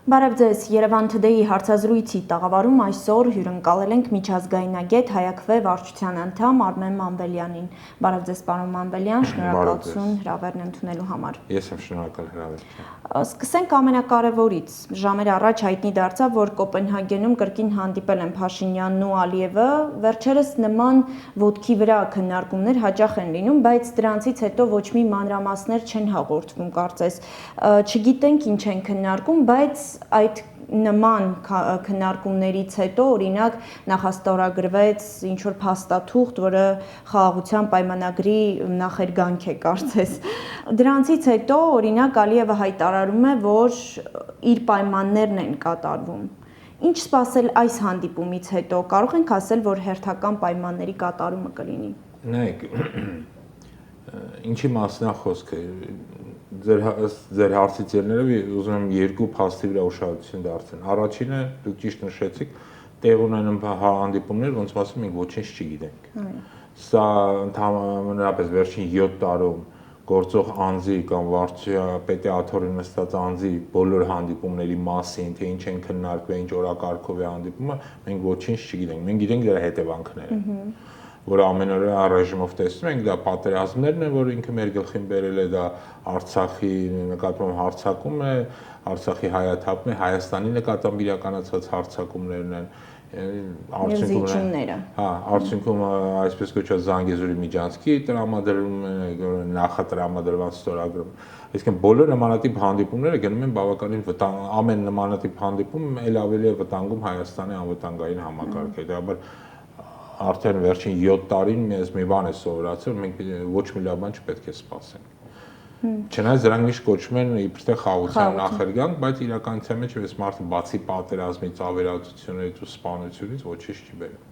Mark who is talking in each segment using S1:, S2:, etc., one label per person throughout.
S1: Բարև ձեզ, Երևան Today-ի հարցազրույցի տաղավարում այսօր հյուրընկալել ենք միջազգայնագետ Հայաքվե վարչության անդամ Արմեն Մանվելյանին։ Բարև ձեզ, պարոն Մանվելյան, շնորհակալություն հրավերն ընդունելու համար։
S2: Ես եմ շնորհակալ հրավերին։
S1: Սկսենք ամենակարևորից։ Ժամեր առաջ հայտնի դարձավ, որ Կոպենհագենում կրկին հանդիպել են Փաշինյանն ու Ալիևը։ Վերջերս նման ոտքի վրա քննարկումներ հաճախ են լինում, բայց դրանցից հետո ոչ մի մանրամասներ չեն հաղորդվում, կարծես։ Չգիտենք ինչ են քննարկում, բայց այդ նման քննարկումներից հետո օրինակ նախաստորագրվեց ինչ-որ փաստաթուղթ, որը խաղաղության պայմանագրի նախերգանք է, կարծես։ Դրանցից հետո օրինակ Ալիևը հայտարարում է, որ իր պայմաններն են կատարվում։ Ինչ սպասել այս հանդիպումից հետո, կարող ենք ասել, որ հերթական պայմանների կատարումը կլինի։
S2: Նայեք, ինչի մասն է խոսքը։ Ձեր հարցից ելնելով ուզում եմ երկու փաստի վրա ուշադրություն դարձնել։ Առաջինը, դուք ճիշտ նշեցիք, տեղ ունեն հանդիպումներ, ոնց ասում ենք, ոչինչ չգիտենք։ Սա ընդհանրապես վերջին 7 տարում գործող անձի կամ վարչապետի աթոռին նստած անձի բոլոր հանդիպումների մասին, թե ինչ են քննարկվել, ինչ օրակարգով է հանդիպումը, մենք ոչինչ չգիտենք։ Մենք գիտենք դրա հետևանքները, որ ամեն օր ռեժիմով տեսնում ենք, դա պատերազմներն են, որ ինքը մեր գլխին բերել է, դա Արցախի նկատմամբ հարձակում է, Արցախի հայաթափն է, Հայաստանի նկատմամբ իրականացած հարձակումներն են, արդյունքում այսպես կոչված Զանգեզուրի միջանցքի տրամադրում, նախատրամադրված ստորագրում։ Այսինքն բոլոր նմանատիպ հանդիպումները գնում են բավականին վտանգ, ամեն նմանատիպ հանդիպում էլ ավելի է վտանգում Հայաստանի անվտանգային համակարգը։ Դեպաբար արդեն վերջին 7 տարին մեզ մի բան է սովորացել, մենք ոչ մի լավ բան չպետք է սպասենք։ Չնայած դրանք միշտ կոչվում են իբրև թե խաղաղության նախերգանք, բայց իրականության մեջ այս մարդը բացի պատերազմից, ավերածությունից ու սպանությունից ոչինչ չի բերում։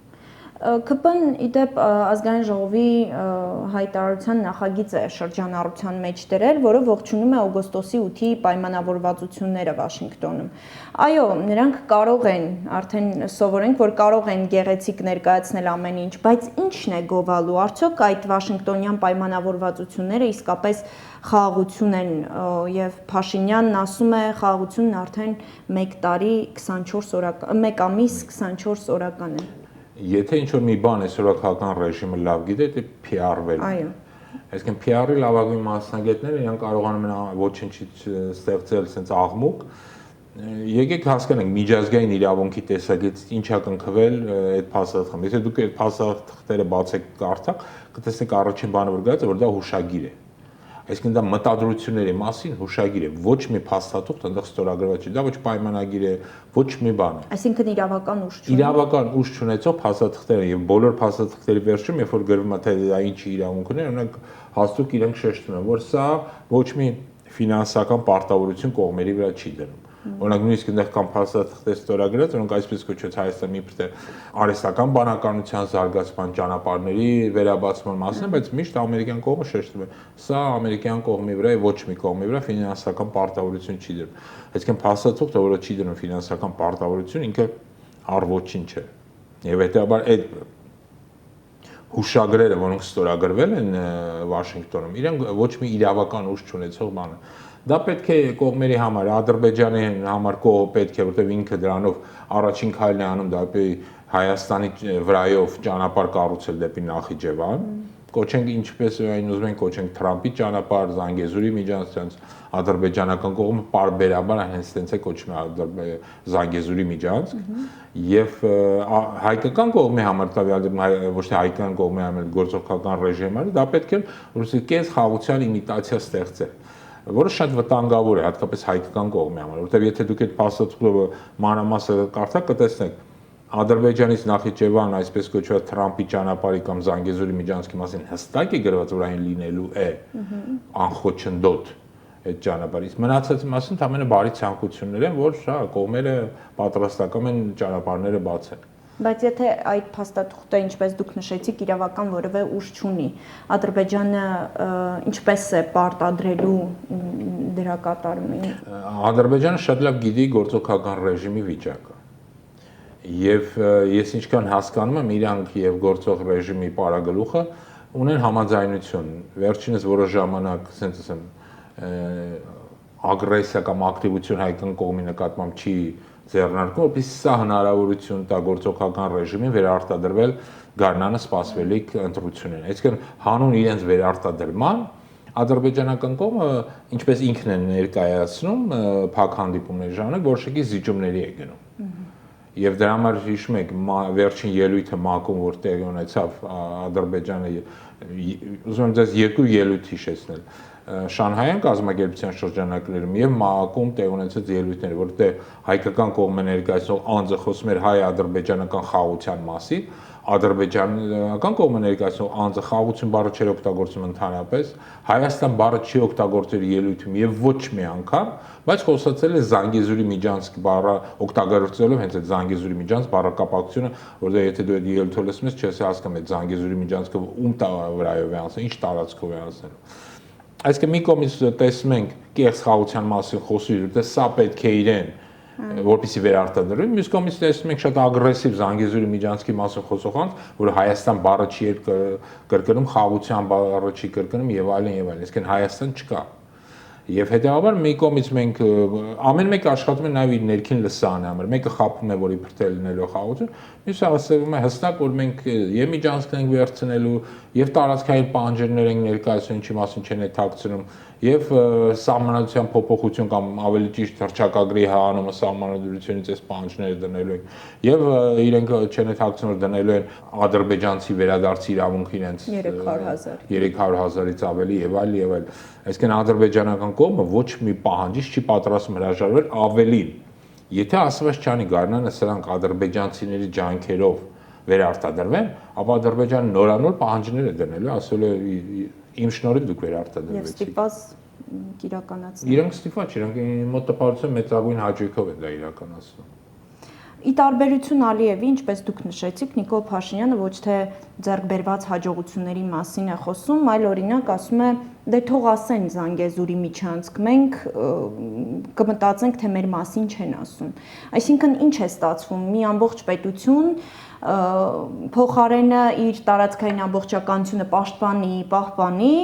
S1: ԿՊ-ն իդեպ ազգային ժողովի հայտարարության նախագիծ է շրջանառության մեջ դրել, որը ողջունում է օգոստոսի 8-ի պայմանավորվածությունները Վաշինգտոնում։ Այո, նրանք կարող են, արդեն սովորենք, որ կարող են գեղեցիկ ներկայացնել ամեն ինչ, բայց ի՞նչն է գովալու, արդյոք այդ Վաշինգտոնյան պայմանավորվածությունները իսկապես խաղաղություն են, եւ Փաշինյանն ասում է խաղաղությունն արդեն 1 տարի 24 օրական, 1 ամիս 24 օրական է։
S2: Եթե ինչ-որ մի բան այսօրական ռեժիմը լավ գիտե, դա PR-վել է։
S1: Այո։
S2: Այսինքն PR-ի լավագույն մասնագետները իրենք կարողանում են ոչինչից ստեղծել sense աղմուկ։ Եկեք հասկանանք միջազգային իրավունքի տեսակետից ինչա կնքվել այդ փաստաթղթը։ Եթե դուք այդ փաստաթղթերը բացեք կարդաք, կտեսնեք առաջին բանը որ գալիս է, որ դա հուշագիր է։ Այսինքն դա մտադրությունների մասին հուշագիր է, ոչ մի փաստաթուղթ այնտեղ ստորագրված չի, դա ոչ պայմանագիր է, ոչ մի բան։
S1: Այսինքն իրավական ուժ չունի։
S2: Իրավական ուժ չունեցող փաստաթղթեր եւ բոլոր փաստաթղթերի վերջում, երբ որ գրվում է թե դա ինչի իրավունք ունի, օրինակ հաստուկ իրենք շեշտում են, որ սա ոչ մի ֆինանսական պարտավորություն կողմերի վրա չի դնում։ Օրինակ նույնիսկ այնտեղ կան փաստաթղթեր ստորագրած, որոնք այսպես կոչված Հայաստանի իբրև արհեստական բանականության զարգացման ճանապարհների վերաբացման մասին են, բայց միշտ ամերիկյան կողմը շեշտում է, սա ամերիկյան կողմի վրա է, ոչ մի կողմի վրա ֆինանսական պարտավորություն չի դնում։ Այսինքն փաստաթուղթը, որը չի դնում ֆինանսական պարտավորություն, ինքը առ-ոչինչ է։ Եվ հետեւաբար այդ հուշագրերը, որոնք ստորագրվել են Վաշինգտոնում, իրենք ոչ մի իրավական ուժ չունեցող բան է։ Դա պետք է կողմերի համար, Ադրբեջանի համար կողը պետք է, որտեղ ինքը դրանով առաջին քայլն է անում դեպի Հայաստանի վրայով ճանապարհ կառուցել դեպի Նախիջևան, կոչենք ինչպես այն ուզում են կոչենք Թրամփի ճանապարհ, Զանգեզուրի միջանցքից, ադրբեջանական կողմը պարբերաբար հենց տենց է կոչում Զանգեզուրի միջանցք, եւ հայկական կողմի համար ոչ թե հայկական կողմի համար գործողական ռեժիմը, դա պետք է որ կես խաղաղության իմիտացիա ստեղծել, որը շատ վտանգավոր է, հատկապես հայկական կողմի համար, որովհետեւ եթե դուք այդ փաստաթուղթը մանրամասը կարդաք, կտեսնեք Ադրբեջանից Նախիջևան այսպես կոչված Թրամփի ճանապարհի կամ Զանգեզուրի միջանցքի մասին հստակ է գրված, որ այն լինելու է անխոչնդոտ այդ ճանապարհից։ Մնացած մասին ամենը բարի ցանկություններ են, որ կողմերը պատրաստական են ճանապարհները բացել։
S1: Բայց եթե այդ փաստաթուղթը, ինչպես դուք նշեցիք, իրավական որևէ ուժ չունի, Ադրբեջանը ինչպես է պարտադրելու դրա կատարումին։
S2: Ադրբեջանը շատ լավ գիտի գործողական ռեժիմի վիճակը։ Եվ ես ինչքան հասկանում եմ, իրանք եւ գործող ռեժիմի պարագլուխը ունեն համաձայնություն։ Վերջինս որոշ ժամանակ, ասենց ասեմ, ագրեսիա կամ ակտիվություն հայկական կողմի նկատմամբ չի ձեռնարկում, որպեսզի սա հնարավորություն տա գործողական ռեժիմին վերարտադրվել գարնանը սպասվելիք ընտրություններին։ Այսինքն հանուն իրենց վերարտադրման ադրբեջանական կողմը, ինչպես ինքն է ներկայացնում փակ հանդիպումների ժամանակ, որոշակի զիջումների է գնում։ Եվ դրա համար հիշում եք վերջին ելույթը ՄԱԿ-ում, որ տեղի ունեցավ Ադրբեջանը, ուզում եմ ձեզ երկու ելույթ հիշեցնել։ Շանհայյան կազմակերպության շրջանակներում եւ ՄԱԿ-ում տեղ ունեցած ելույթները, որտեղ հայկական կողմը ներկայացնող անձը խոսում էր հայ-ադրբեջանական խաղաղության մասին, ադրբեջանական կողմը ներկայացնող անձը խաղաղություն բառը չէր օգտագործում ընդհանրապես, Հայաստան բառը չի օգտագործել ելույթում եւ ոչ մի անգամ, բայց խոսացել է Զանգեզուրի Միջանցք բառը օգտագործելով հենց այդ Զանգեզուրի Միջանցք բառակապակցությունը, որտեղ եթե դու այդ ելույթը լսում ես, չես հասկանում այդ Զանգեզուրի Միջանցքը ում վրայով է անցել, ինչ տարածքով է անցել։ Այսինքն մի կողմից տեսնում ենք կեղծ խաղաղության մասին խոսում, որտեղ սա պետք է իրեն որպեսզի վերարտադրվի, մյուս կողմից տեսնում ենք շատ ագրեսիվ Զանգեզուրի Միջանցքի մասին խոսող անձ, որը Հայաստան բառը չի կրկնում, խաղաղության բառը չի կրկնում եւ այլն եւ այլն, այսինքն Հայաստան չկա։ Եվ հետեւաբար մի կողմից մենք ամեն մեկը աշխատում է նաեւ իր ներքին լսարանի համար, մեկը խափում է, որ իբր թե լինելով խաղաղություն, մյուսը ասում է հստակ, որ մենք եւ միջանցքն ենք վերցնելու, եւ տարածքային պանջերներ ենք ներկայացնում, ինչի մասին չեն թաքցնում, եւ սահմանադրության փոփոխություն կամ ավելի ճիշտ հռչակագրի հանումը սահմանադրությունից այս պանջները դնելու են, եւ իրենք չեն թաքցնում, որ դնելու են ադրբեջանցի վերադարձի իրավունք իրենց 300,000-ից ավելի եւ այլ եւ այլ։ Այսինքն ադրբեջանական կողմը ոչ մի պահանջից չի պատրաստվում հրաժարվել, ավելին, եթե ասված չանի գարնանը սրանք ադրբեջանցիների ջանքերով վերարտադրվեն, ապա Ադրբեջանը նորանոր պահանջներ է դնելու, ասել է իմ շնորհիվ դուք վերարտադրվեցիք։
S1: Եվ ստիպված իրականացնել։
S2: Իրանք ստիպված չեն, իրանք մոտ տպարության մեծագույն հաճույքով են դա իրականացնում։
S1: Ի տարբերություն Ալիևի, ինչպես դուք նշեցիք, Նիկոլ Փաշինյանը ոչ թե ձեռքբերված հաջողությունների մասին է խոսում, այլ օրինակ ասում է, դե թող ասեն Զանգեզուրի միջանցք, մենք կմտածենք, թե մեր մասին չեն ասում։ Այսինքն ինչ է ստացվում, մի ամբողջ պետություն փոխարենը իր տարածքային ամբողջականությունը պահպանի,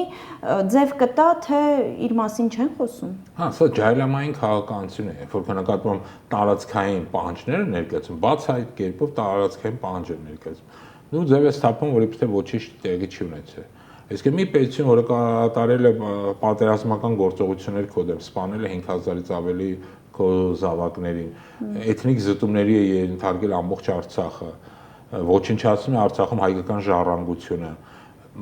S1: ձև կտա, թե իր մասին չեն խոսում։
S2: Հա, սա ջայլամային քաղաքականություն է, երբ որ նկատվում տարածքային պահանջները ներկայացում, բացահայտ կերպով տարածքային պահանջներ ներկայացում։ Դու ձև ես թափում, որ իբրև ոչինչ տեղի չի ունեցել։ Այսինքն մի պետություն, որը կատարել է պատերազմական գործողություններ քո դեմ, սպանել է 5000-ից ավելի քո զավակներին, էթնիկ զտումների է ենթարկել ամբողջ Արցախը, ոչնչացնում է Արցախում հայկական ժառանգությունը,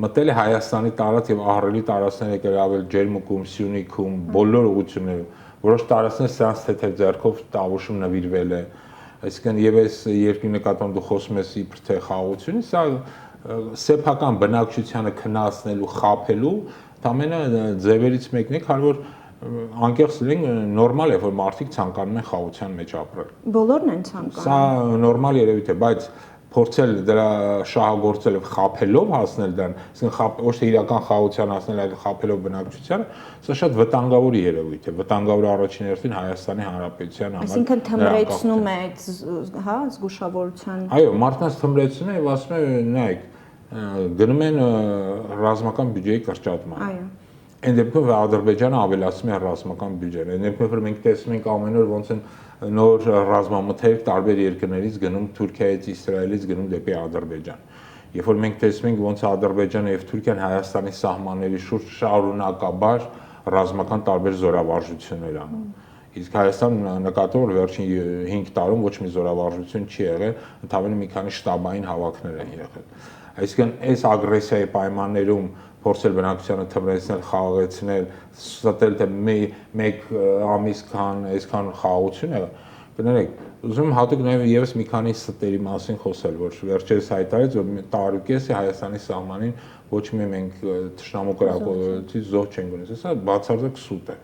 S2: մտել է Հայաստանի տարածք եւ ահռելի տարածքներ է գրավել Ջերմուկում, Սյունիքում, բոլոր ուղություններով, որոշ տարածքներ սրանց թեթև ձեռքով տավուշում նվիրվել է, այսինքն եւ այս երկրի նկատմամբ դու խոսում ես իբր թե խաղաղությունից, սա սեփական բնակչությանը քննացնելու, խաբելու, ամենը ձևերից մեկն է, քանի որ անկեղծ լինենք, նորմալ է, որ մարդիկ ցանկանում են խաղաղության մեջ ապրել։
S1: Բոլորն են ցանկանում։
S2: Սա նորմալ երևույթ է, բայց փորձել դրա շահագործել եւ խաբելով հասնել դրան, այսինքն ոչ թե իրական խաղաղության հասնել, այլ խաբելով բնակչությանը, սա շատ վտանգավոր երևույթ է, վտանգավոր առաջին հերթին Հայաստանի Հանրապետության համար։
S1: Այսինքն թմրեցնում է այդ, հա, զգուշավորության։
S2: Այո, մարդկանց թմրեցնում է եւ ասում է, նայեք, գնում են ռազմական բյուջեի կրճատման։
S1: Այո։
S2: Այն դեպքում Ադրբեջանը ավելացնում է ռազմական բյուջեն։ Այն դեպքում որ մենք տեսնում ենք ամեն օր ոնց են նոր ռազմամթերք տարբեր երկրներից գնում Թուրքիայից, Իսրայելից գնում դեպի Ադրբեջան։ Երբ որ մենք տեսնում ենք ոնց Ադրբեջանը եւ Թուրքիան Հայաստանի սահմանների շուրջ շարունակաբար ռազմական տարբեր զորավարժություններ անում։ Իսկ Հայաստանը նկատում որ վերջին 5 տարում ոչ մի զորավարժություն չի եղել, ընդհանրապես մի քանի շտաբային հավաքներ են եղել։ Այսինքն այս ագրեսիայի պայմաններում փորձել բնակչությանը թմրեցնել, խաղաղեցնել, ստել թե մեկ ամիս քան այսքան խաղաղություն է, կներեք, ուզում եմ հատուկ նաև եւս մի քանի ստերի մասին խոսել, որ վերջերս հայտարարեց, որ տարուկես է Հայաստանի սահմանին ոչ մի մենք թշնամու կրակոցից զոհ չենք ունեցել, սա բացարձակ սուտ է,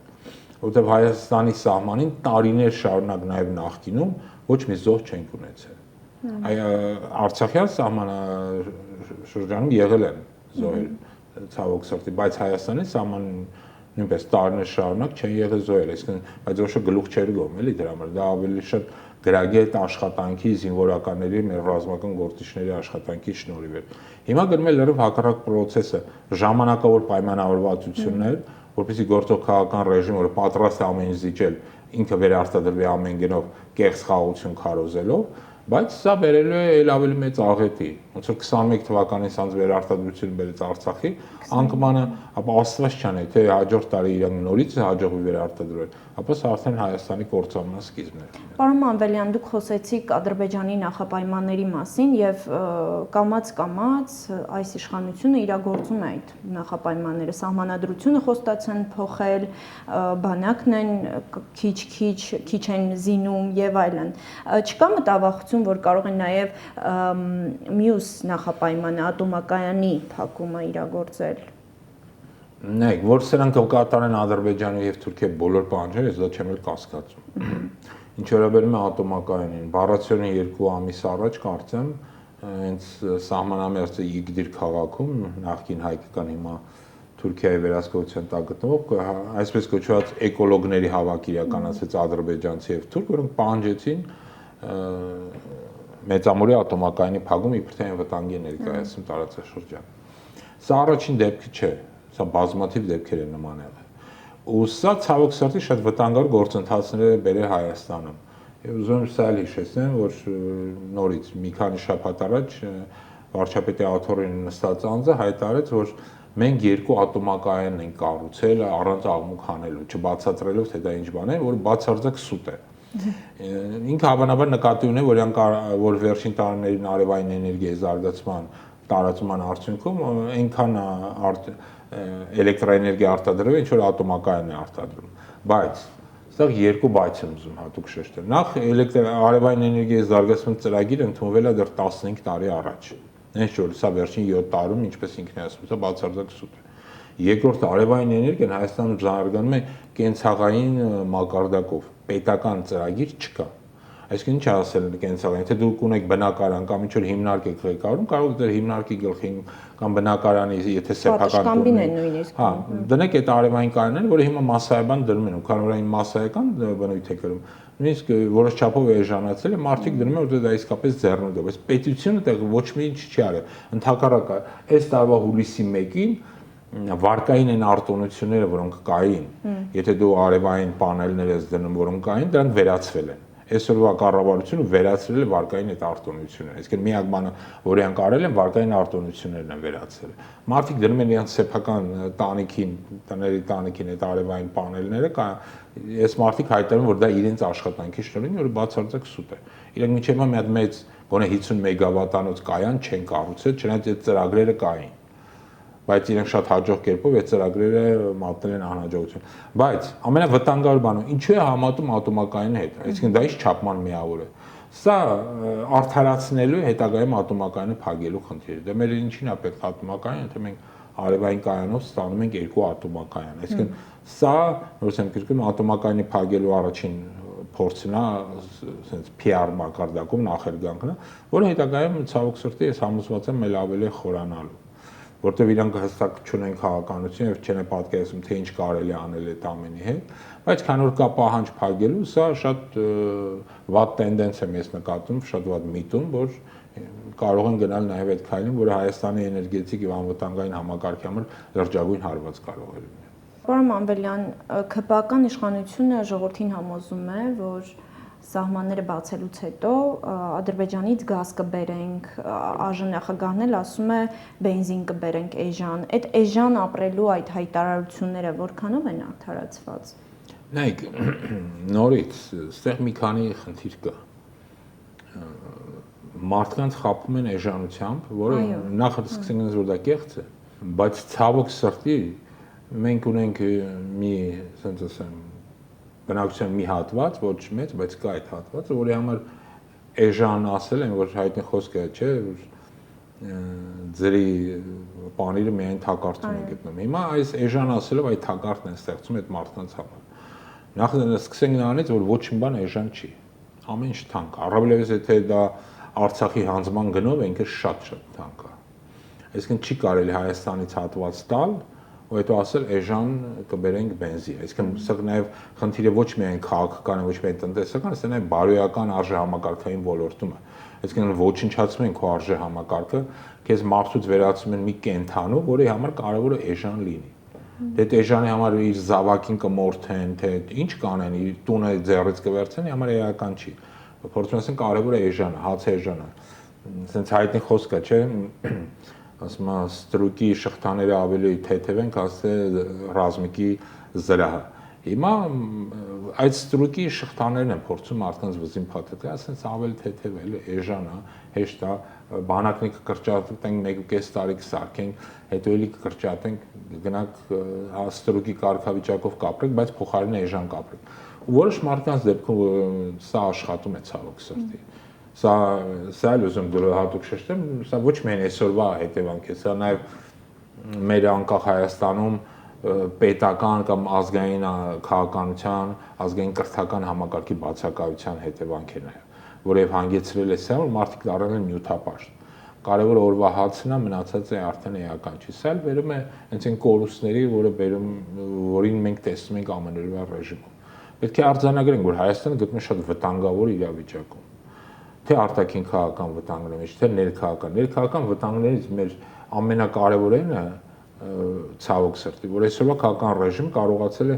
S2: որովհետեւ Հայաստանի սահմանին տարիներ շարունակ նաև նախկինում ոչ մի զոհ չենք ունեցել։ Արցախյան սահմանաշրջանում եղել են զոհեր, ցավոք սրտի, բայց Հայաստանի սահմանին նույնպես տարիներ շարունակ չեն եղել զոհեր, այսինքն բայց ոչ գլուխ չեր գովում, էլի դրա համար, դա ավելի շատ գրագետ աշխատանքի զինվորականների, մեր ռազմական գործիչների աշխատանքի շնորհիվ է։ Հիմա գնում է լրիվ հակառակ process-ը, ժամանակավոր պայմանավորվածություններ, որպեսզի գործող քաղաքական ռեժիմը, որը պատրաստ է ամեն ինչ զիջել, ինքը վերարտադրվի ամեն գնով կեղծ խաղաղություն քարոզելով, բայց սա բերելու է ել ավելի մեծ աղետի։ Ոնց որ 21 թվականին սանձ վերարտադրություն բերեց Արցախի, անկմանը, ապա Աստված չանի, թե հաջորդ տարի իրենք նորից հաջողվի վերարտադրել, ապա սա արդեն Հայաստանի կործանման սկիզբն է։
S1: Պարոն Մանվելյան, դուք խոսեցիք Ադրբեջանի նախապայմանների մասին եւ կամաց այս իշխանությունը իրագործում է այդ նախապայմանները, սահմանադրությունը խոստացան փոխել, բանակն են քիչ են զինում եւ այլն։ Չկա մտավախություն, որ կարող են նաեւ մյուս նախապայմանը ատոմակայանի փակումը իրագործել։
S2: Նայեք, որ սրանք կկատարեն Ադրբեջանը եւ Թուրքիա բոլոր պահանջները, ես դա չեմ էլ կասկածում։ Ինչ վերաբերում է ատոմակայանին, բառացիոնի 2 ամիս առաջ կարծեմ, հենց սահմանամերձ Իգդիր քաղաքում նախկին հայկական հիմա Թուրքիայի վերահսկողության տակ գտնվող այսպես կոչված էկոլոգների հավաք իրականացրեց ադրբեջանցի եւ թուրք, որոնք պահանջեցին մեծամորի ատոմակայանի փակում իբր թե վտանգի ներկայացում տարածաշրջան։ Սա առաջին դեպքը չէ, սա բազմաթիվ դեպքեր են նման եղել։ Ու սա ցավոք սրտի շատ վտանգավոր գործընթացներ է բերել Հայաստանում։ Եվ ուզում եմ սա էլ հիշեցնեմ, որ նորից մի քանի շաբաթ առաջ վարչապետի աթոռին նստած անձը հայտարարեց, որ մենք 2 ատոմակայան ենք կառուցել առանց աղմուկ հանելու, չբացատրելով թե դա ինչ բան է, որ բացարձակ սուտ է։ Ինքը հավանաբար նկատի ունի, որ վերջին տարիներին արևային էներգիայի զարգացման տարածման արդյունքում այնքան էլեկտրաէներգիա արտադրվում է, ինչ որ ատոմակայան է արտադրում։ Բայց այստեղ 2 բայց եմ ուզում հատուկ շեշտել։ Նախ արևային էներգիայի զարգացման ծրագիրը ընդունվել է դեռ 15 տարի առաջ։ Հենց որ սա վերջին 7 տարում, ինչպես ինքն է ասում, սա բացարձակ սուտ է։ Երկրորդ արևային էներգիան Հայաստանում զարգանում է կենցաղային մակարդակով, պետական ծրագիր չկա։ Այսինքն ինչ ասել կենցաղային, եթե դուք ունեք բնակարան կամ ինչ որ հիմնարկ եք ղեկավարում, կարող եք դեր հիմնարկի գլխին կամ բնակարանի, եթե սեփական
S1: նույնիսկ։
S2: Հա, դնեք այդ արևային կայանները, որը հիմա massայաբան դնում են, ու քանի որ այն massայական բնույթ է կրում, նույնիսկ որոշ չափով էժանացել է, մարդիկ դնում են, որտեղ դա իսկապես ձեռնունդ է, բայց պետությունը տեղ ոչ մի ինչ չի արել։ Ընդհակառակը, այս տարվա հուլիսի 1-ին վարկային են արտոնությունները, որոնք կային, եթե դու արևային պանելներ ես դնում, որոնք կային, դրանք վերացվել են։ Այսօրվա կառավարությունը վերացրել է վարկային այդ արտոնությունները։ Այսինքն միակ բանը, որ իրանք արել են, վարկային արտոնություններն են վերացրել։ Մարդիկ դնում են իրենց սեփական տանիքին, տների տանիքին այդ արևային պանելները, այս մարդիկ հայտարարում, որ դա իրենց աշխատանքի շնորհիվ, որ բացարձակ սուտ է։ Իրանք մինչև հիմա մի հատ մեծ, գոնե 50 մեգավատանոց կայան չեն կառուցել, չնայած այդ ծրագրերը կային։ Բայց իրենք շատ հաջող կերպով այդ ծրագրերը մատնել են անհաջողություն։ Բայց ամենավտանգավոր բանը, ինչու է համատում ատոմակայանի հետ, այսինքն դա ինչ չափման միավոր է։ Սա արդարացնելու հետագայում ատոմակայանը փակելու խնդիր է։ Դե մեր ինչին է պետք ատոմակայան, եթե մենք արևային կայանով ստանում ենք 2 ատոմակայան։ Այսինքն սա, որպես եմ կրկնում, ատոմակայանի փակելու առաջին փորձն է, ասենց PR մակարդակում նախերգանքն է, որը հետագայում ցավոք սրտի ես համոզված եմ էլ ավելի խորանալու, որտեղ իրանք հստակ չունեն քաղաքականություն եւ չեն պատկերացնում թե ինչ կարելի անել այդ ամենի հետ, բայց քանի որ կա պահանջ փակելու, սա շատ վատ տենդենս է ես նկատում, շատ վատ միտում, որ կարող են գնալ նաեւ այդ քայլին, որը Հայաստանի էներգետիկ եւ անվտանգային համակարգի համար լրջագույն հարված կարող է լինել։
S1: Պարոն Մանվելյան, ՔՊԱ-ական իշխանությունը ժողովրդին համոզում է, որ սահմանները բացելուց հետո Ադրբեջանից գազ կբերենք, ԱԺ նախագահն էլ ասում է բենզին կբերենք էժան։ Այդ էժան ապրելու այդ հայտարարությունները որքանով են արդարացված։
S2: Նայեք, նորից, այստեղ մի քանի խնդիր կա։ Մարդկանց խաբում են էժանությամբ, որը նախ սկսենք ասել, որ դա կեղծ է, բայց ցավոք սրտի մենք ունենք մի, ասենց ասեմ, բնակության մի հատված, ոչ մեծ, բայց կա այդ հատվածը, որի համար էժան ասել են, որ հայտնի խոսքը չէ, որ ձերի պանիրը միայն թակարդում է գտնում։ Հիմա այս էժան ասելով այդ թակարդն են ստեղծում այդ մարդկանց համար։ Նախ սկսենք նրանից, որ ոչ մի բան էժան չի։ Ամեն ինչ թանկ է։ Առավելևս եթե դա Արցախի հանձնման գնով ինքը շատ-շատ թանկ է։ Այսինքն չի կարելի Հայաստանից հատված տալ ու հետո ասել էժան կբերենք բենզի։ Այսինքն սա նաև խնդիրը ոչ միայն քաղաքական, ոչ միայն տնտեսական, այլ նաև բարոյական արժեհամակարգային ոլորտում է։ Այսինքն ոչնչացնում են քո արժեհամակարգը, քեզ մարդուց վերածում են մի կենթանու, որի համար կարևոր է էժան լինի։ Դե էժանի համար իր զավակին կմորթեն, թե ինչ կանեն, իր տունը ձեռից կվերցնեն, համար էական չի։ Փորձում են կարևոր է էժանը, հացը էժանը։ Սենց հայտնի խոսք է, չէ՞, ասում եմ, ստրուկի շղթաները ավելի թեթև են, քան ռազմիկի զրահը։ Հիմա այդ ստրուկի շղթաներն են փորձում մարդկանց վզին փաթեթել, ասենց ավելի թեթև է, էժան է, հեշտ է, բանակնի կկրճատենք 1.5 տարի կսարքենք, հետո էլի կկրճատենք, գնանք ստրուկի կարգավիճակով կապրենք, բայց փոխարենը էժան կապրենք։ Ու որոշ մարդկանց դեպքում սա աշխատում է ցավոք սրտի։ Սա էլ ուզում դուր հատուկ շեշտեմ, սա ոչ միայն այսօրվա հետևանք է, սա նաև մեր անկախ Հայաստանում պետական կամ ազգային քաղաքականության, ազգային կրթական համակարգի բացակայության հետևանք է նաև, որև հանգեցրել է սա, որ մարդիկ դառել են նյութապաշտ։ Կարևոր օրվա հացն է, մնացած է արդեն էական չի։ Սա էլ վերում է հենց այն կորուստների, որին մենք տեսնում ենք ամենօրյա ռեժիմում։ Պետք է արձանագրենք, որ Հայաստանը գտնվում է շատ վտանգավոր իրավիճակում։ Թե արտաքին քաղաքական վտանգների մեջ, թե ներքաղաքական վտանգներից մեր ամենակարևորը ցավոք սրտի, որ այսօրվա քաղաքական ռեժիմը կարողացել է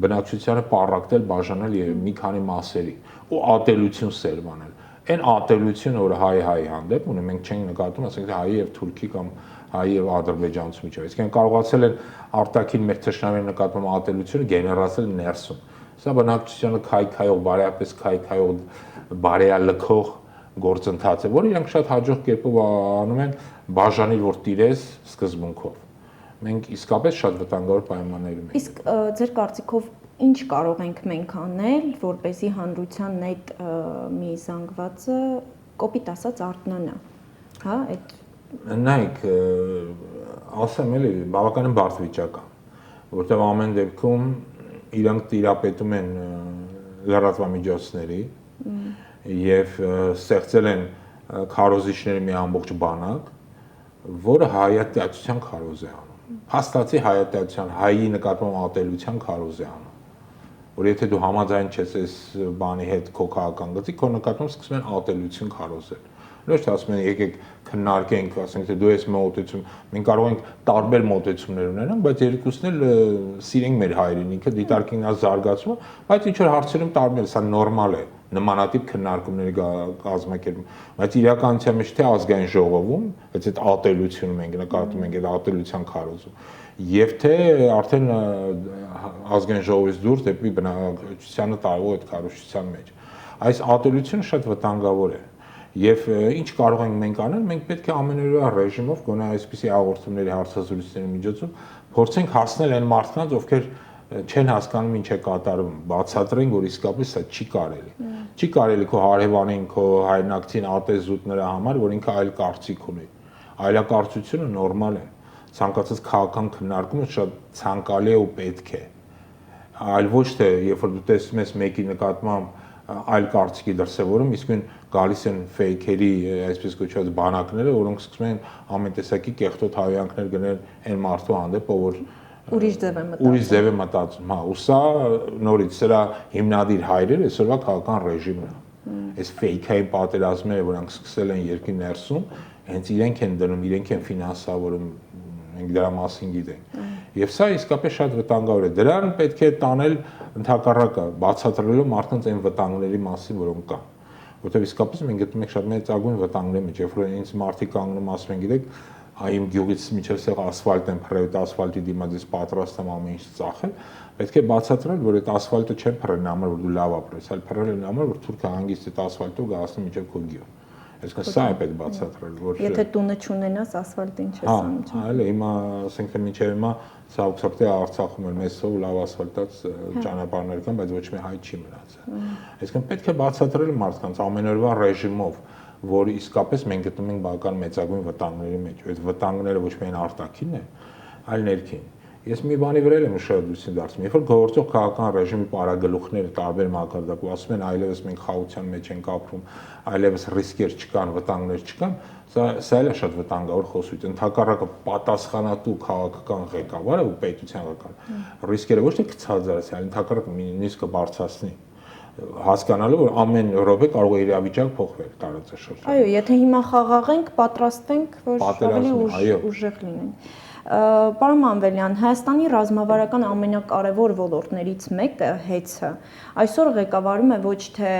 S2: բնակչությանը պառակտել, բաժանել մի քանի մասերի ու ատելություն սերմանել։ Այն ատելությունը, որ հայ հանդեպ ունի, մենք չենք նկատում, ասենք թե հայ եւ թուրքի կամ հայ եւ ադրբեջանցու միջև։ Իսկ այն կարողացել են արտաքին մեր թշնամիների նկատմամբ ատելությունը գեներացնել ներսում։ Սա բնակչությանը քայքայող, բարեապես քայքայող, բարեալքող գործընթաց է, որ իրանք շատ հաջող կերպով անում են բաժանիլ, որ տիրես սկզբունքով։ Մենք իսկապես շատ վտանգավոր պայմաններում ենք։
S1: Իսկ ձեր կարծիքով ինչ կարող ենք մենք անել, որպեսզի հանրությանն այդ մի զանգվածը կոպիտ ասած արթնանա, հա, այդ
S2: նայեք, ասեմ էլի, բավականին բարդ վիճակ է, որտեղ ամեն դեպքում իրանք տիրապետում են լրատվամիջոցների եւ ստեղծել են քարոզիչների մի ամբողջ բանակ, որը հայատյացության քարոզ է անում։ Փաստացի հայատյացության, հայի նկատմամբ ատելության քարոզ է անում։ Որ եթե դու համաձայն չես այս բանի հետ քո քաղաքական գծի, քո նկատմամբ սկսում են ատելություն քարոզել։ Ոչ թե ասում են եկեք քննարկենք, ասենք թե դու ես մոտեցում, մենք կարող ենք տարբեր մոտեցումներ ունենանք, բայց երկուսն էլ սիրենք մեր հայրենիքը, դիտարկենք նա զարգացումը, բայց ինչ որ հարցերում տարբեր, սա նորմալ է, նմանատիպ քննարկումների կազմակերպում, բայց իրականության մեջ թե ազգային ժողովում, հենց այդ ատելությունը մենք նկատում ենք, այդ ատելության քարոզում, եւ թե արդեն ազգային ժողովից դուրս դեպի բնակչությանը տարվող այդ քարոզչության մեջ։ Այս ատելությունը շատ վտանգավոր է։ Եվ ինչ կարող ենք մենք անել, մենք պետք է ամենօրյա ռեժիմով, գոնե այսպիսի հաղորդումների հարցազրույցների միջոցով փորձենք հասնել այն մարդկանց, ովքեր չեն հասկանում ինչ է կատարվում, բացատրենք, որ իսկապես սա չի կարելի։ Չի կարելի քո հարևանին, քո հայրենակցին ատեզուտ նրա համար, որ ինքը այլ կարծիք ունի։ Այլակարծությունը նորմալ է։ Ցանկացած քաղաքական քննարկումը շատ ցանկալի է ու պետք է։ Այլ ոչ թե երբ որ դու տեսնում ես մեկի նկատմամբ այլ կարծիքի դրսևորում, իսկույն գալիս են ֆեյքերի, այսպես կոչված բանակները, որոնք սկսում են ամեն տեսակի կեղտոտ հայացքներ գնել այն մարդու հանդեպ, որ
S1: ուրիշ ձև է մտածում,
S2: հա, ու սա նորից սրա հիմնադիր հայրերը այսօրվա քաղաքական ռեժիմն է։ Այս ֆեյքային պատերազմները, որոնք սկսել են երկրի ներսում, հենց իրենք են դնում, իրենք են ֆինանսավորում, մենք դրա մասին գիտենք։ Եվ սա իսկապես շատ վտանգավոր է։ Դրան պետք է տանել ընդհակառակը, բացատրելով մարդկանց այն վտանգների մասին, որոնք կան։ Որտեղ իսկապես մենք գտնում ենք շատ մեծագույն վտանգներ մեջ, երբ որ ինձ մարդիկ կանգնում ասում են, գիտեք, այ իմ գյուղից միջև սեղ ասֆալտ են փռել, այդ ասֆալտի դիմաց ես պատրաստ եմ ամեն ինչ ծախել, պետք է բացատրել, որ այդ ասֆալտը չեն փռել նա համար, որ դու լավ ապրես, այլ փռել են նա համար, որ թուրքը հանգիստ այդ ասֆալտով գահացնում միջև քո գյուղ։ Այսինքն սա է պետք բացատրել, որ
S1: եթե տունը չունենաս, ասֆալտին չես անում։
S2: Հա, այլ հիմա, ասենք թե մինչև հիմա ցավոք Արցախում էլ մեծով լավ ասֆալտած ճանապարհներ կան, բայց ոչ մի հայ չի մնացել։ Այսինքն պետք է բացատրել մարդկանց ամենօրյա ռեժիմով, որ իսկապես մենք գտնում ենք բավական մեծագույն վտանգների մեջ։ Այդ վտանգները ոչ միայն արտաքինն են, այլ ներքին։ Ես մի բանի վրա եմ ուշադրություն դարձնում, երբ որ գործող քաղաքական ռեժիմի պարագլուխները տարբեր մակարդակով ասում են այլևս մենք խաղաղության մեջ ենք ապրում, այլևս ռիսկեր չկան, վտանգներ չկան, սա էլ է շատ վտանգավոր խոսույթ։ Ընդհակառակը պատասխանատու քաղաքական ղեկավարը ու պետության ղեկավարը ռիսկերը ոչ թե կցածարի, այլ ընդհակառակը նույնիսկ կբարձրացնի, հասկանալու որ ամեն րոպե կարող է իրավիճակ փոխվել տարածաշրջանում։
S1: Այո, եթե հիմա խաղաղենք, պատրաստվենք, որ ավելի ուժեղ լինենք։ Պարոն Մանվելյան, Հայաստանի ռազմավարական ամենակարևոր ոլորտներից մեկը հեծը այսօր ղեկավարում է ոչ թե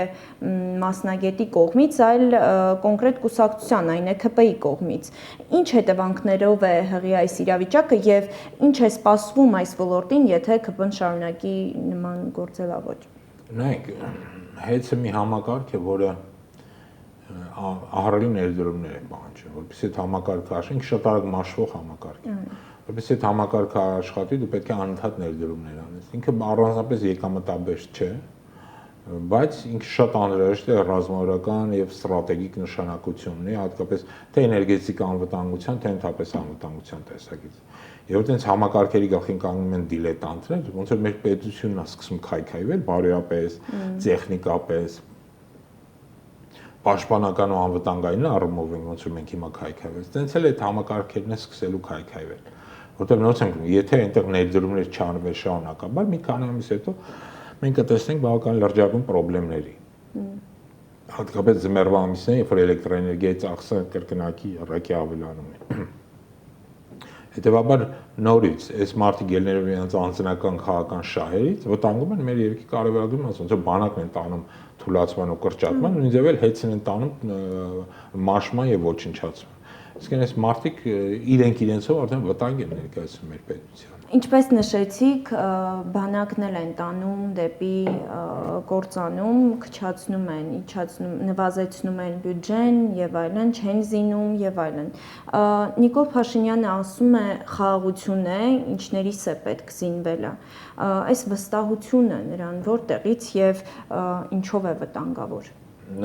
S1: մասնագետի կողմից, այլ կոնկրետ կուսակցության, այն է ՔՊ-ի կողմից։ Ինչ հետևանքներով է հղի այս իրավիճակը եւ ինչ է սպասվում այս ոլորտին, եթե ՔՊ-ն շարունակի նման գործելավոճ։
S2: Նայեք, հեծը մի համակարգ է, որը ահռելի ներդրումներ է պահանջում, որովհետեւ այդ համակարգը աշխենք շատ արագ մաշվող համակարգ է։ Որովհետեւ այդ համակարգը աշխատի, դու պետք է անընդհատ ներդրումներ անես։ Ինքը առանձնապես եկամտաբեր չէ, բայց ինքը շատ անհրաժեշտ է ռազմավարական եւ ստրատեգիկ նշանակություն ունի, հատկապես թե էներգետիկ անվտանգության, թե ընդհանրապես անվտանգության տեսակետից։ Եվ այդպես համակարգերի գլխին կանգնում են դիլետանտներ, ոնց որ մեր պետությունն է սկսում քայքայվել բարոյապես, տեխնիկապես, պաշտպանական ու անվտանգային առումով ոնց որ մենք հիմա քայքայվել։ Տենց էլ այդ համակարգերն է սկսելու քայքայվել։ Որտեղ նորից ենք, եթե այնտեղ ներդրումներ չանվեն շարունակաբար, մի քանի ամիս հետո մենք կտեսնենք բավական լրջագույն խնդիրների։ Հատկապես ձմեռվա ամիսներին, երբ որ էլեկտրոէներգիայի ծախսը կրկնակի առակի ավելանում է։ Հետևաբար նորից այս մարդիկ ելներով իրենց անձնական քաղաքական շահերից վտանգում են մեր երկրի կարևորագույն մասը, ոնց որ բանակն են տանում թուլացման ու կրճատման, նույնիսկ էլ հեծն են տանում մաշման եւ ոչնչացման։ Իսկ այս մարդիկ իրենցով արդեն վտանգ են ներկայացնում մեր պետության։
S1: Ինչպես նշեցիք, բանակն էլ են տանում դեպի կործանում, քչացնում են, իջացնում, նվազեցնում են բյուջեն եւ այլն, չեն զինում եւ այլն։ Նիկոլ Փաշինյանը ասում է խաղաղություն է, ինչներիս է պետք զինվելը։ Այս վստահությունը նրան որտեղից եւ ինչով է վտանգավոր։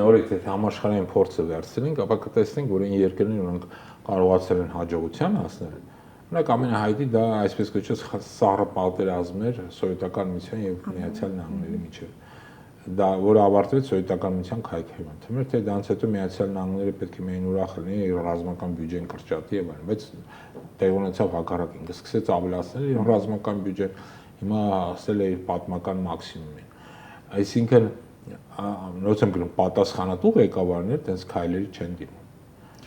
S2: Նորից այդ համաշխարհային փորձը վերցնենք, ապա կտեսնենք, որ այն երկրներն ունենք կարողացել են հաջողության հասնել։ Օրինակ ամենահայտնի դա այսպես կոչված սառը պատերազմ էր Սովետական միության եւ Միացյալ Նահանգների միջեւ։ Դա որը ավարտվեց Սովետական միության քայքայմամբ։ Թվում է թե դրանից հետո Միացյալ Նահանգները պետք է միայն ուրախ լինի ռազմական բյուջեն կրճատի եւ այլն, բայց տեղ ունեցավ հակառակը, ինքը սկսեց ավելացնել իր ռազմական բյուջեն, հիմա հասել է իր պատմական մաքսիմումին։ Այսինքն նույնիսկ եմ գրում պատասխանատու ղեկավարներ տես քայլերի չեն դիմում։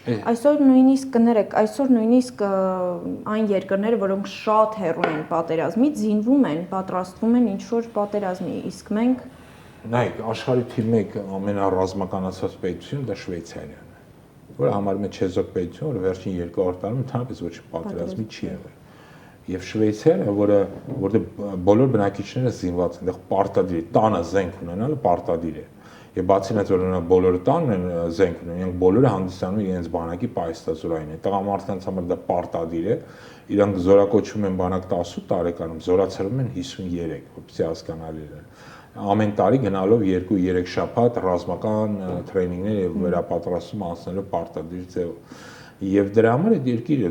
S1: Այսօր նույնիսկ կներեք, այսօր նույնիսկ այն երկրները, որոնք շատ հեռու են պատերազմից, զինվում են, պատրաստվում են ինչ-որ պատերազմի, իսկ մենք
S2: նայեք, աշխարհի թիվ 1 ամենառազմականացված պետությունը դա Շվեյցարիան է, որը համարվում է չեզոք պետություն, որը վերջին 200 տարում ընդհանրապես ոչ պատերազմի չի եղել։ Եվ Շվեյցարիա, որտեղ բոլոր բնակիչները զինված են, այդտեղ պարտադիր է, տանը զենք ունենալը պարտադիր է։ Եվ բացի այդ որ նրանք բոլորը տանն են զենք ունեն, իրենք բոլորը հանդիսանում են իրենց բանակի պայստազորային են։ Տղամարդկանց համար դա պարտադիր է, իրանք զորակոչվում են բանակ 18 տարեկանում, զորացրվում են 53, որպեսզի հասկանալի լինի։ Ամեն տարի գնալով 2-3 շաբաթ ռազմական տրեյնինգներ եւ վերապատրաստում անցնելով պարտադիր ձևով։ Եվ դրա համար այդ երկիրը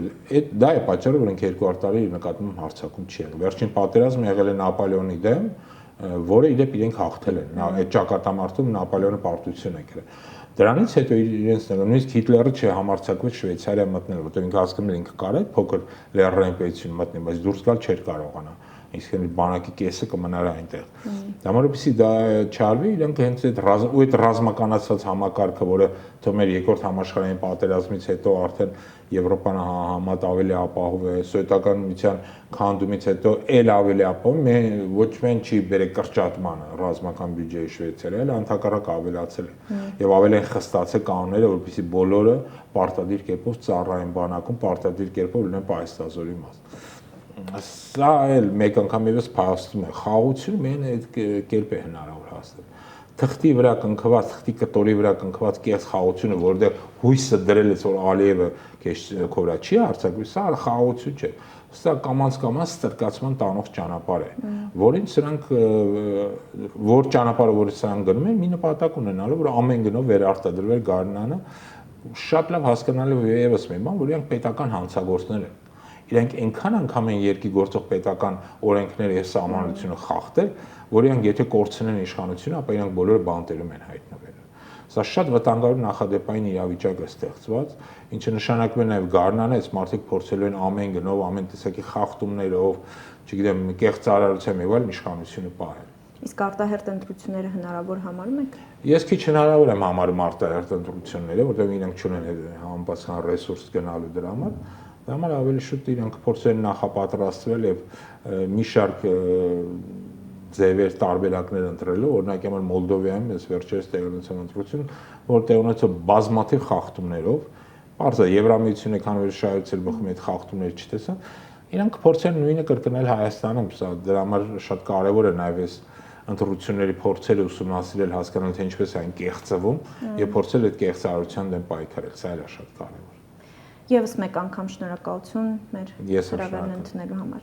S2: դա է պատճառը, որ ինք 200 տարի նկատմամբ հարձակում չի եղել։ Վերջին պատերազմը եղել է Նապոլեոնի դեմ, որը իդեպ իրենք հաղթել են։ Այդ ճակատամարտում Նապոլեոնը պարտություն է կրել։ Դրանից հետո իրենց նույնիսկ Հիտլերը չհամարձակվեց Շվեյցարիա մտնել, որտեղ ինքը հասկանում էր ինքը կարող է փոքր լեռնային պետություն մտնել, բայց դուրս գալ չէր կարողանա։ Իսկ այն բանակի կեսը կմնար այնտեղ։ Դամարոպիսի դա չարվի, իրենք հենց այդ ռազմականացված համակարգը, որը թվում էր երկրորդ համաշխարհային պատերազմից հետո արդեն Եվրոպան համատ ավելի ապահով է, սովետական միության քանդումից հետո էլ ավելի ապահով, ոչ միայն չի բերել կրճատմանը ռազմական բյուջեի Շվեյցարիա, այլ ընդհակառակ ավելացել է եւ ավելի են խստացել կանոնները, որպեսզի բոլորը պարտադիր կերպով ծառայեն բանակում, պարտադիր կերպով լինեն պայստազորի մաս։ Սա էլ մեկ անգամ եւս փաստում է խաղաղությունը միայն այդ կերպ է հնարավոր հասնել։ Թղթի վրա կնքված, թղթի կտորի վրա կնքված կես խաղաղությունը, որտեղ հույսը դրել է, որ Ալիևը քո վրա չի արձակվի, սա խաղաղություն չէ։ Սա կամաց ստրկացման տանող ճանապարհ է, որին սրանք որ ճանապարհը որ սրանք գնում են, մի նպատակ ունենալով, որ ամեն գնով վերարտադրվեր Գառնանը, շատ լավ հասկանալի եւս մի բան, որ իրանք պետական հանցագործներ են։ Իրենք այնքան անգամ են երկի գործող պետական օրենքները եւ սահմանությունը խախտել, որ իրանք եթե կորցնեն իշխանությունը, ապա իրանք բոլորը բանտերում են հայտնվել։ Սա շատ վտանգավոր նախադեպային իրավիճակ է ստեղծված, ինչը նշանակում է նաեւ Գառնանը, այս մարդիկ փորձելու են ամեն գնով, ամեն տեսակի խախտումներով, չգիտեմ, կեղծարարությամբ եւ այլն իշխանությունը պահել։
S1: Իսկ արտահերտ ընտրությունները հնարավոր համարում եք։
S2: Ես քիչ հնարավոր եմ համարում արտահերտ ընտրությունները, որտեղ իրենք չունեն համապատասխան ռեսուրս գնալու դրա համար, Դա համար ավելի շուտ իրանք փորձեն նախապատրաստվել եւ մի շարք ձևեր տարբերակներ ընտրելու, օրինակ համար Մոլդովայում ես վերջերս տեղի ունեցավ ընտրություն, որ տեղի ունեցավ բազմաթիվ խախտումներով, բարձր Եվրամիությունը քանի շահեցել բխում այդ խախտումները չտեսան, իրանք փորձեն նույնը կրկնել Հայաստանում, սա դրա համար շատ կարեւոր է նաեւ այս ընտրությունների փորձել ուսումնասիրել, հասկանալ թե ինչպես այն կեղծվում եւ փորձել այդ կեղծարարության դեմ պայքարել, սա էլ է շատ կարեւոր։
S1: Եվս մեկ անգամ շնորհակալություն մեր հրավերն ընդունելու համար։